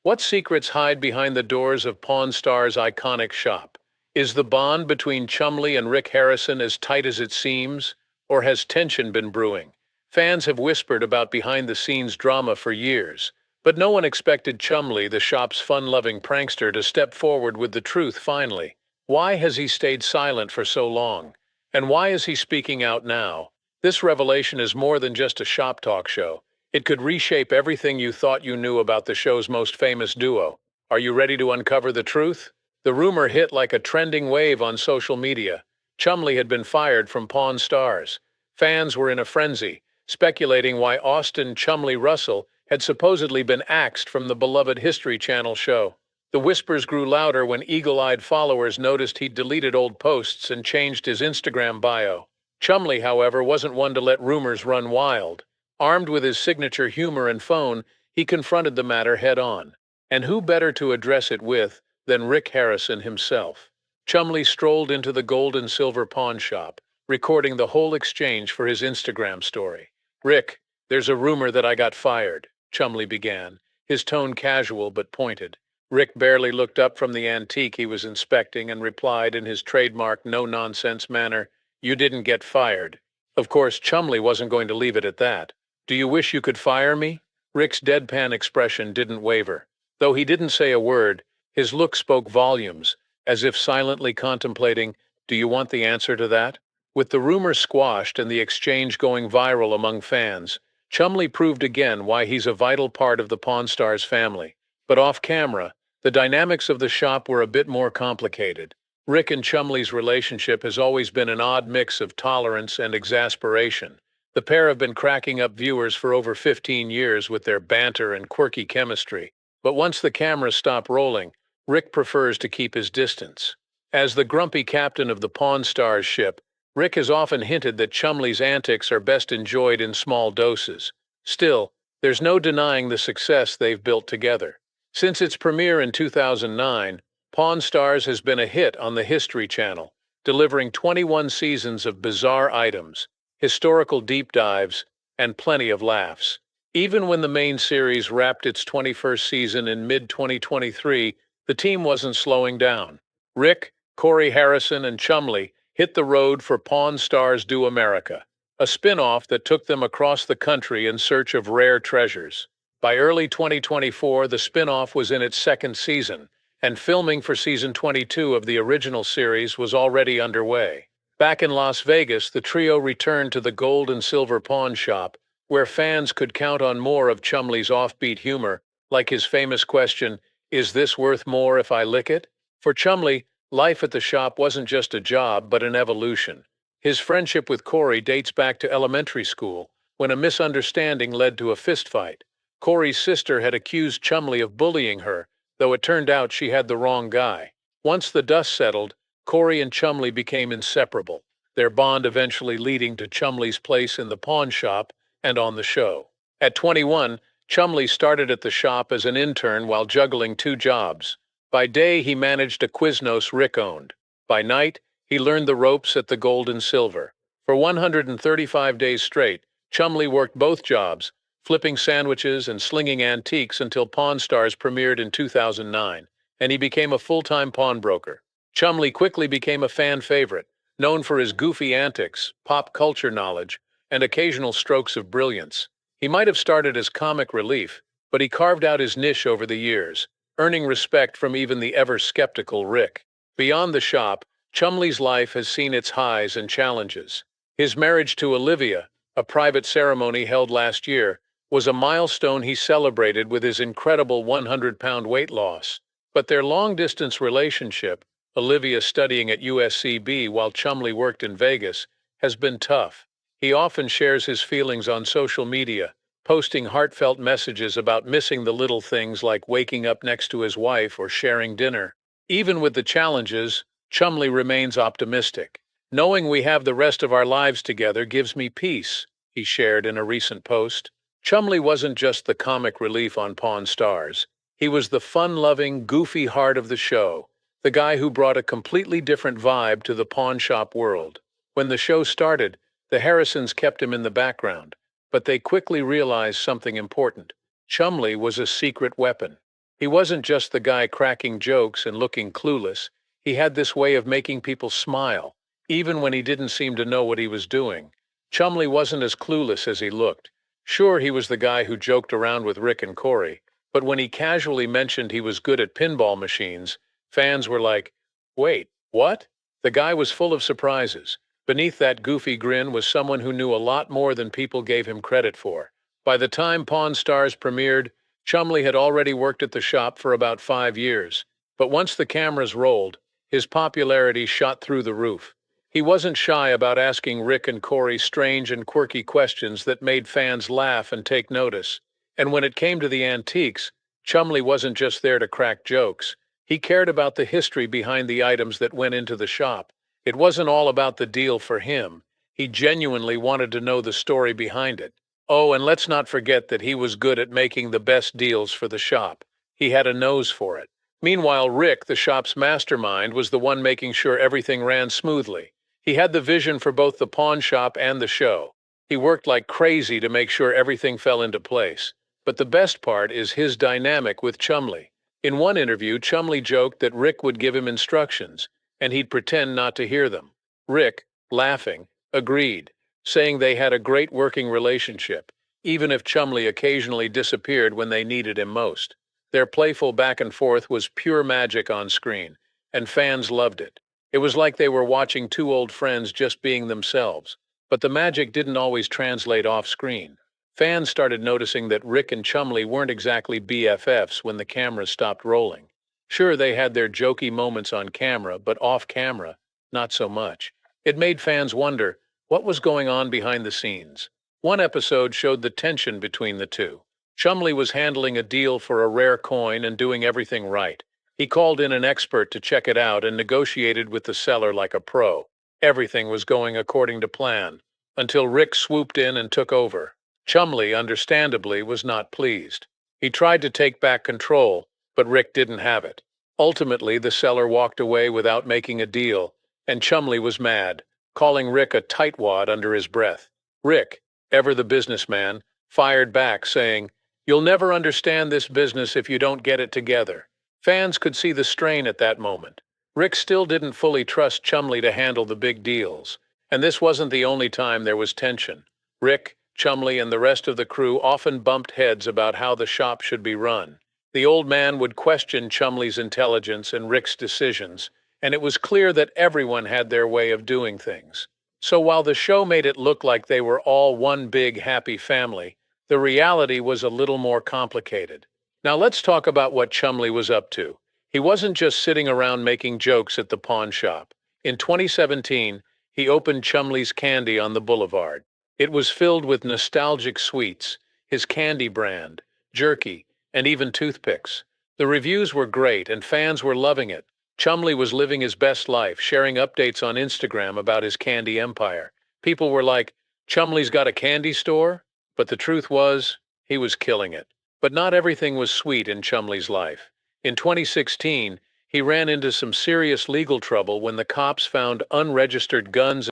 What secrets hide behind the doors of Pawn Star's iconic shop? Is the bond between Chumlee and Rick Harrison as tight as it seems, or has tension been brewing? Fans have whispered about behind-the-scenes drama for years, but no one expected Chumlee, the shop's fun-loving prankster, to step forward with the truth finally. Why has he stayed silent for so long? And why is he speaking out now? This revelation is more than just a shop talk show. It could reshape everything you thought you knew about the show's most famous duo. Are you ready to uncover the truth? The rumor hit like a trending wave on social media. Chumlee had been fired from Pawn Stars. Fans were in a frenzy, speculating why Austin Chumlee Russell had supposedly been axed from the beloved History Channel show. The whispers grew louder when eagle-eyed followers noticed he'd deleted old posts and changed his Instagram bio. Chumlee, however, wasn't one to let rumors run wild. Armed with his signature humor and phone, he confronted the matter head-on. And who better to address it with than Rick Harrison himself? Chumlee strolled into the gold and silver pawn shop, recording the whole exchange for his Instagram story. "Rick, there's a rumor that I got fired," Chumlee began, his tone casual but pointed. Rick barely looked up from the antique he was inspecting and replied in his trademark no-nonsense manner, "You didn't get fired." Of course, Chumlee wasn't going to leave it at that. "Do you wish you could fire me?" Rick's deadpan expression didn't waver. Though he didn't say a word, his look spoke volumes, as if silently contemplating, "Do you want the answer to that?" With the rumor squashed and the exchange going viral among fans, Chumlee proved again why he's a vital part of the Pawn Stars family. But off camera, the dynamics of the shop were a bit more complicated. Rick and Chumlee's relationship has always been an odd mix of tolerance and exasperation. The pair have been cracking up viewers for over 15 years with their banter and quirky chemistry. But once the cameras stop rolling, Rick prefers to keep his distance. As the grumpy captain of the Pawn Stars ship, Rick has often hinted that Chumlee's antics are best enjoyed in small doses. Still, there's no denying the success they've built together. Since its premiere in 2009, Pawn Stars has been a hit on the History Channel, delivering 21 seasons of bizarre items, historical deep dives, and plenty of laughs. Even when the main series wrapped its 21st season in mid-2023, the team wasn't slowing down. Rick, Corey Harrison, and Chumlee hit the road for Pawn Stars Do America, a spin-off that took them across the country in search of rare treasures. By early 2024, the spin-off was in its second season, and filming for season 22 of the original series was already underway. Back in Las Vegas, the trio returned to the gold and silver pawn shop, where fans could count on more of Chumlee's offbeat humor, like his famous question, "Is this worth more if I lick it?" For Chumlee, life at the shop wasn't just a job, but an evolution. His friendship with Corey dates back to elementary school, when a misunderstanding led to a fistfight. Corey's sister had accused Chumlee of bullying her, though it turned out she had the wrong guy. Once the dust settled, Corey and Chumlee became inseparable, their bond eventually leading to Chumlee's place in the pawn shop and on the show. At 21, Chumlee started at the shop as an intern while juggling two jobs. By day, he managed a Quiznos Rick owned. By night, he learned the ropes at the gold and silver. For 135 days straight, Chumlee worked both jobs, flipping sandwiches and slinging antiques until Pawn Stars premiered in 2009, and he became a full-time pawnbroker. Chumlee quickly became a fan favorite, known for his goofy antics, pop culture knowledge, and occasional strokes of brilliance. He might have started as comic relief, but he carved out his niche over the years, earning respect from even the ever-skeptical Rick. Beyond the shop, Chumlee's life has seen its highs and challenges. His marriage to Olivia, a private ceremony held last year, was a milestone he celebrated with his incredible 100-pound weight loss. But their long-distance relationship, Olivia studying at USCB while Chumlee worked in Vegas, has been tough. He often shares his feelings on social media, posting heartfelt messages about missing the little things like waking up next to his wife or sharing dinner. Even with the challenges, Chumlee remains optimistic. "Knowing we have the rest of our lives together gives me peace," he shared in a recent post. Chumlee wasn't just the comic relief on Pawn Stars. He was the fun-loving, goofy heart of the show, the guy who brought a completely different vibe to the pawn shop world. When the show started, the Harrisons kept him in the background, but they quickly realized something important. Chumlee was a secret weapon. He wasn't just the guy cracking jokes and looking clueless. He had this way of making people smile, even when he didn't seem to know what he was doing. Chumley wasn't as clueless as he looked. Sure, he was the guy who joked around with Rick and Corey, but when he casually mentioned he was good at pinball machines, fans were like, wait, what? The guy was full of surprises. Beneath that goofy grin was someone who knew a lot more than people gave him credit for. By the time Pawn Stars premiered, Chumley had already worked at the shop for about 5 years. But once the cameras rolled, his popularity shot through the roof. He wasn't shy about asking Rick and Corey strange and quirky questions that made fans laugh and take notice. And when it came to the antiques, Chumley wasn't just there to crack jokes. He cared about the history behind the items that went into the shop. It wasn't all about the deal for him. He genuinely wanted to know the story behind it. Oh, and let's not forget that he was good at making the best deals for the shop. He had a nose for it. Meanwhile, Rick, the shop's mastermind, was the one making sure everything ran smoothly. He had the vision for both the pawn shop and the show. He worked like crazy to make sure everything fell into place. But the best part is his dynamic with Chumley. In one interview, Chumley joked that Rick would give him instructions, and he'd pretend not to hear them. Rick, laughing, agreed, saying they had a great working relationship, even if Chumley occasionally disappeared when they needed him most. Their playful back and forth was pure magic on screen, and fans loved it. It was like they were watching two old friends just being themselves. But the magic didn't always translate off screen. Fans started noticing that Rick and Chumley weren't exactly BFFs when the cameras stopped rolling. Sure, they had their jokey moments on camera, but off camera, not so much. It made fans wonder, what was going on behind the scenes? One episode showed the tension between the two. Chumley was handling a deal for a rare coin and doing everything right. He called in an expert to check it out and negotiated with the seller like a pro. Everything was going according to plan, until Rick swooped in and took over. Chumley, understandably, was not pleased. He tried to take back control, but Rick didn't have it. Ultimately, the seller walked away without making a deal, and Chumley was mad, calling Rick a tightwad under his breath. Rick, ever the businessman, fired back, saying, "You'll never understand this business if you don't get it together." Fans could see the strain at that moment. Rick still didn't fully trust Chumley to handle the big deals. And this wasn't the only time there was tension. Rick, Chumley, and the rest of the crew often bumped heads about how the shop should be run. The old man would question Chumley's intelligence and Rick's decisions, and it was clear that everyone had their way of doing things. So while the show made it look like they were all one big happy family, the reality was a little more complicated. Now let's talk about what Chumley was up to. He wasn't just sitting around making jokes at the pawn shop. In 2017, he opened Chumley's Candy on the Boulevard. It was filled with nostalgic sweets, his candy brand, jerky, and even toothpicks. The reviews were great and fans were loving it. Chumley was living his best life, sharing updates on Instagram about his candy empire. People were like, "Chumley's got a candy store?" But the truth was, he was killing it. But not everything was sweet in Chumley's life. In 2016, he ran into some serious legal trouble when the cops found unregistered guns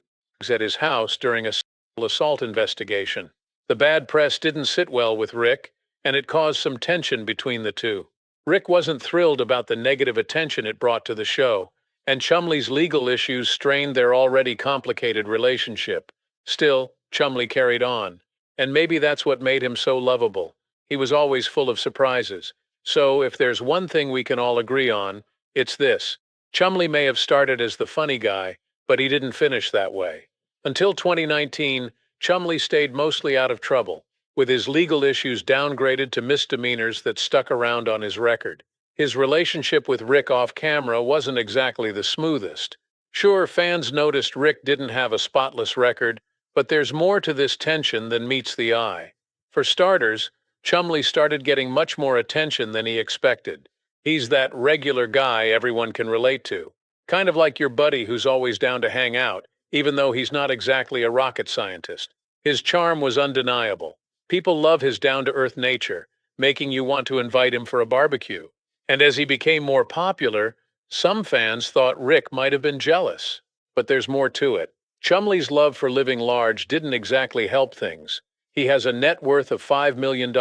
at his house during a sexual assault investigation. The bad press didn't sit well with Rick, and it caused some tension between the two. Rick wasn't thrilled about the negative attention it brought to the show, and Chumley's legal issues strained their already complicated relationship. Still, Chumley carried on, and maybe that's what made him so lovable. He was always full of surprises. So, if there's one thing we can all agree on, it's this. Chumley may have started as the funny guy, but he didn't finish that way. Until 2019, Chumley stayed mostly out of trouble, with his legal issues downgraded to misdemeanors that stuck around on his record. His relationship with Rick off camera wasn't exactly the smoothest. Sure, fans noticed Rick didn't have a spotless record, but there's more to this tension than meets the eye. For starters, Chumley started getting much more attention than he expected. He's that regular guy everyone can relate to. Kind of like your buddy who's always down to hang out, even though he's not exactly a rocket scientist. His charm was undeniable. People love his down-to-earth nature, making you want to invite him for a barbecue. And as he became more popular, some fans thought Rick might have been jealous. But there's more to it. Chumley's love for living large didn't exactly help things. He has a net worth of $5 million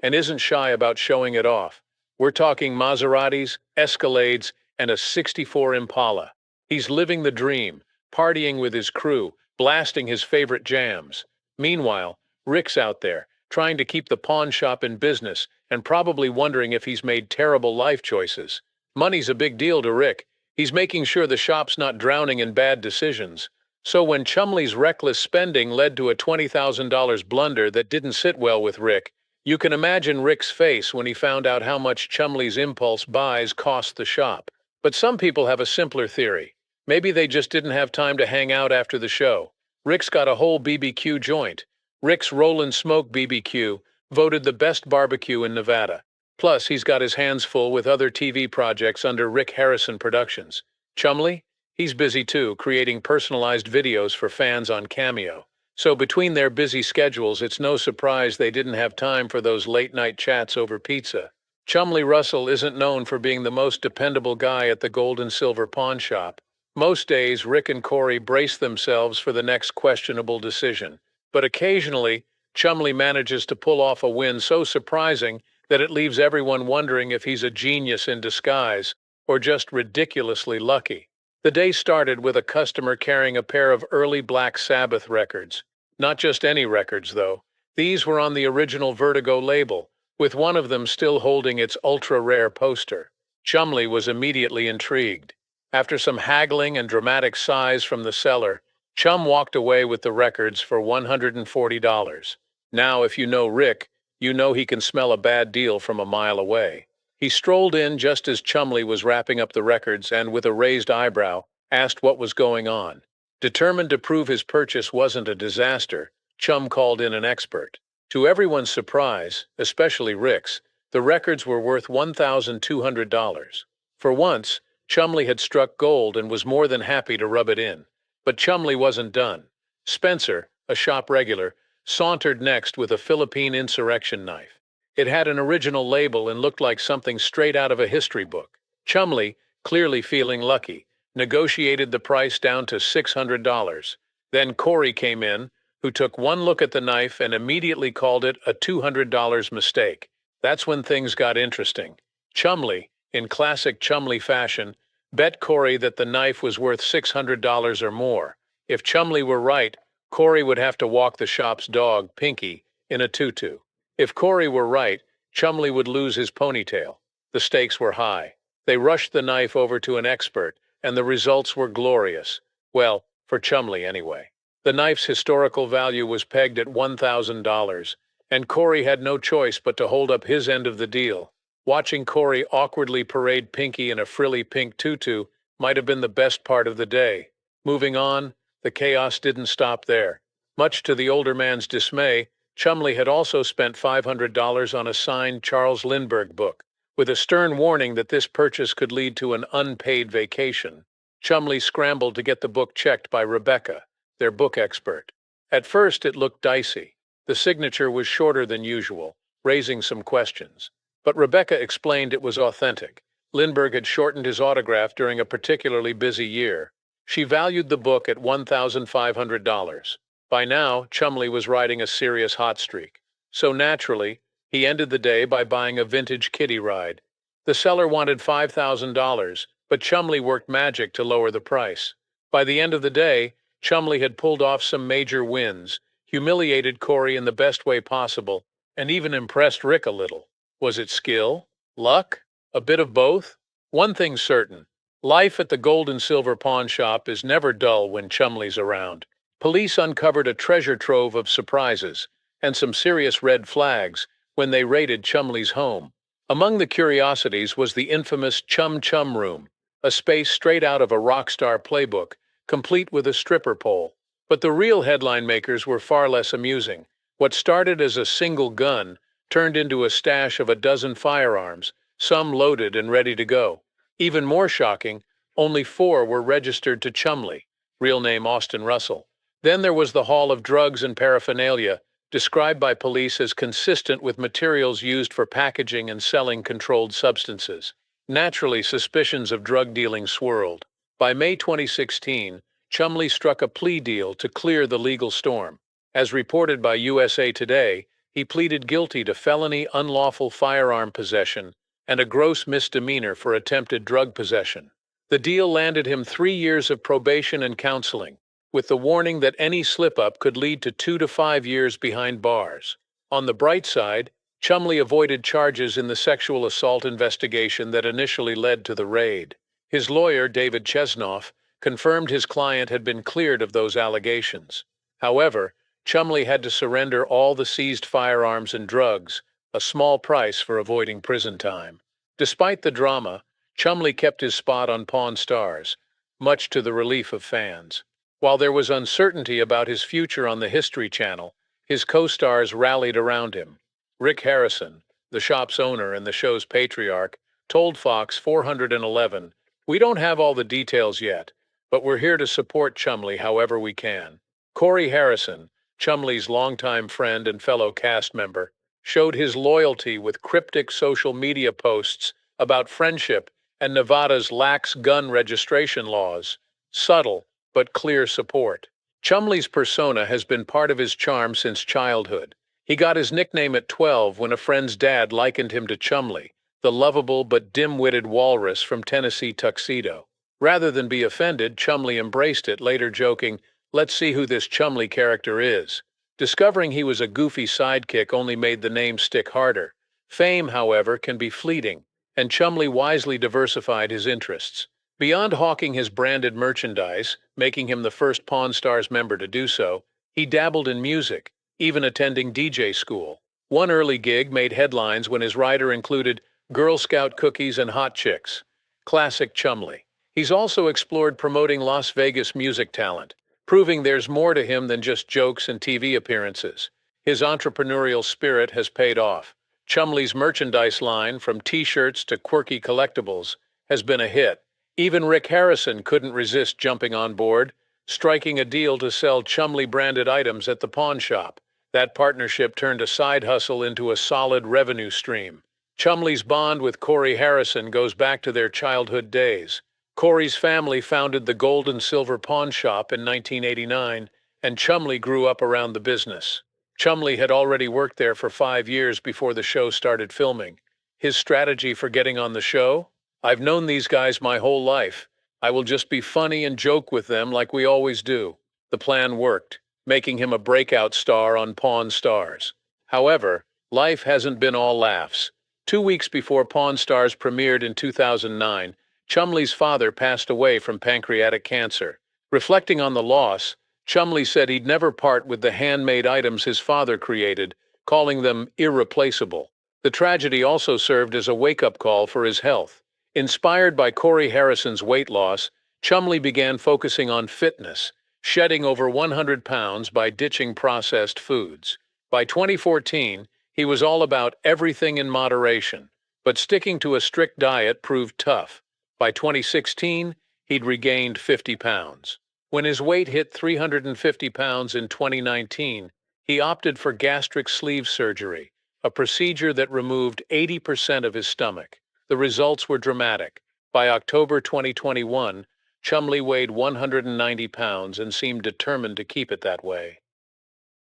and isn't shy about showing it off. We're talking Maseratis, Escalades, and a '64 Impala. He's living the dream, partying with his crew, blasting his favorite jams. Meanwhile, Rick's out there, trying to keep the pawn shop in business and probably wondering if he's made terrible life choices. Money's a big deal to Rick. He's making sure the shop's not drowning in bad decisions. So when Chumley's reckless spending led to a $20,000 blunder that didn't sit well with Rick, you can imagine Rick's face when he found out how much Chumley's impulse buys cost the shop. But some people have a simpler theory. Maybe they just didn't have time to hang out after the show. Rick's got a whole BBQ joint. Rick's Rollin' Smoke BBQ, voted the best barbecue in Nevada. Plus, he's got his hands full with other TV projects under Rick Harrison Productions. Chumley? He's busy too, creating personalized videos for fans on Cameo. So between their busy schedules, it's no surprise they didn't have time for those late-night chats over pizza. Chumley Russell isn't known for being the most dependable guy at the gold and silver pawn shop. Most days, Rick and Corey brace themselves for the next questionable decision. But occasionally, Chumley manages to pull off a win so surprising that it leaves everyone wondering if he's a genius in disguise or just ridiculously lucky. The day started with a customer carrying a pair of early Black Sabbath records. Not just any records, though. These were on the original Vertigo label, with one of them still holding its ultra-rare poster. Chumley was immediately intrigued. After some haggling and dramatic sighs from the seller, Chum walked away with the records for $140. Now, if you know Rick, you know he can smell a bad deal from a mile away. He strolled in just as Chumley was wrapping up the records and, with a raised eyebrow, asked what was going on. Determined to prove his purchase wasn't a disaster, Chum called in an expert. To everyone's surprise, especially Rick's, the records were worth $1,200. For once, Chumley had struck gold and was more than happy to rub it in. But Chumley wasn't done. Spencer, a shop regular, sauntered next with a Philippine insurrection knife. It had an original label and looked like something straight out of a history book. Chumley, clearly feeling lucky, negotiated the price down to $600. Then Corey came in, who took one look at the knife and immediately called it a $200 mistake. That's when things got interesting. Chumley, in classic Chumley fashion, bet Corey that the knife was worth $600 or more. If Chumley were right, Corey would have to walk the shop's dog, Pinky, in a tutu. If Corey were right, Chumley would lose his ponytail. The stakes were high. They rushed the knife over to an expert, and the results were glorious. Well, for Chumley anyway. The knife's historical value was pegged at $1,000, and Corey had no choice but to hold up his end of the deal. Watching Corey awkwardly parade Pinky in a frilly pink tutu might have been the best part of the day. Moving on, the chaos didn't stop there. Much to the older man's dismay, Chumley had also spent $500 on a signed Charles Lindbergh book, with a stern warning that this purchase could lead to an unpaid vacation. Chumley scrambled to get the book checked by Rebecca, their book expert. At first, it looked dicey. The signature was shorter than usual, raising some questions. But Rebecca explained it was authentic. Lindbergh had shortened his autograph during a particularly busy year. She valued the book at $1,500. By now, Chumley was riding a serious hot streak. So naturally, he ended the day by buying a vintage kiddie ride. The seller wanted $5,000, but Chumley worked magic to lower the price. By the end of the day, Chumley had pulled off some major wins, humiliated Corey in the best way possible, and even impressed Rick a little. Was it skill? Luck? A bit of both? One thing's certain. Life at the gold and silver pawn shop is never dull when Chumley's around. Police uncovered a treasure trove of surprises and some serious red flags when they raided Chumley's home. Among the curiosities was the infamous Chum Chum Room, a space straight out of a rock star playbook, complete with a stripper pole. But the real headline makers were far less amusing. What started as a single gun turned into a stash of a dozen firearms, some loaded and ready to go. Even more shocking, only 4 were registered to Chumley, real name Austin Russell. Then there was the haul of drugs and paraphernalia, described by police as consistent with materials used for packaging and selling controlled substances. Naturally, suspicions of drug dealing swirled. By May 2016, Chumley struck a plea deal to clear the legal storm. As reported by USA Today, he pleaded guilty to felony unlawful firearm possession, and a gross misdemeanor for attempted drug possession. The deal landed him 3 years of probation and counseling, with the warning that any slip-up could lead to 2 to 5 years behind bars. On the bright side, Chumlee avoided charges in the sexual assault investigation that initially led to the raid. His lawyer, David Chesnoff, confirmed his client had been cleared of those allegations. However, Chumlee had to surrender all the seized firearms and drugs, a small price for avoiding prison time. Despite the drama, Chumlee kept his spot on Pawn Stars, much to the relief of fans. While there was uncertainty about his future on the History Channel, his co-stars rallied around him. Rick Harrison, the shop's owner and the show's patriarch, told Fox 411, "We don't have all the details yet, but we're here to support Chumlee however we can." Corey Harrison, Chumlee's longtime friend and fellow cast member, showed his loyalty with cryptic social media posts about friendship and Nevada's lax gun registration laws. Subtle, but clear support. Chumlee's persona has been part of his charm since childhood. He got his nickname at 12 when a friend's dad likened him to Chumlee, the lovable but dim-witted walrus from Tennessee Tuxedo. Rather than be offended, Chumlee embraced it, later joking, "Let's see who this Chumlee character is." Discovering he was a goofy sidekick only made the name stick harder. Fame, however, can be fleeting, and Chumlee wisely diversified his interests. Beyond hawking his branded merchandise, making him the first Pawn Stars member to do so, he dabbled in music, even attending DJ school. One early gig made headlines when his rider included Girl Scout cookies and hot chicks. Classic Chumlee. He's also explored promoting Las Vegas music talent, proving there's more to him than just jokes and TV appearances. His entrepreneurial spirit has paid off. Chumlee's merchandise line, from t-shirts to quirky collectibles, has been a hit. Even Rick Harrison couldn't resist jumping on board, striking a deal to sell Chumlee-branded items at the pawn shop. That partnership turned a side hustle into a solid revenue stream. Chumlee's bond with Corey Harrison goes back to their childhood days. Corey's family founded the Gold and Silver Pawn Shop in 1989, and Chumlee grew up around the business. Chumlee had already worked there for 5 years before the show started filming. His strategy for getting on the show? "I've known these guys my whole life. I will just be funny and joke with them like we always do." The plan worked, making him a breakout star on Pawn Stars. However, life hasn't been all laughs. 2 weeks before Pawn Stars premiered in 2009, Chumlee's father passed away from pancreatic cancer. Reflecting on the loss, Chumlee said he'd never part with the handmade items his father created, calling them irreplaceable. The tragedy also served as a wake-up call for his health. Inspired by Corey Harrison's weight loss, Chumlee began focusing on fitness, shedding over 100 pounds by ditching processed foods. By 2014, he was all about everything in moderation, but sticking to a strict diet proved tough. By 2016, he'd regained 50 pounds. When his weight hit 350 pounds in 2019, he opted for gastric sleeve surgery, a procedure that removed 80% of his stomach. The results were dramatic. By October 2021, Chumlee weighed 190 pounds and seemed determined to keep it that way.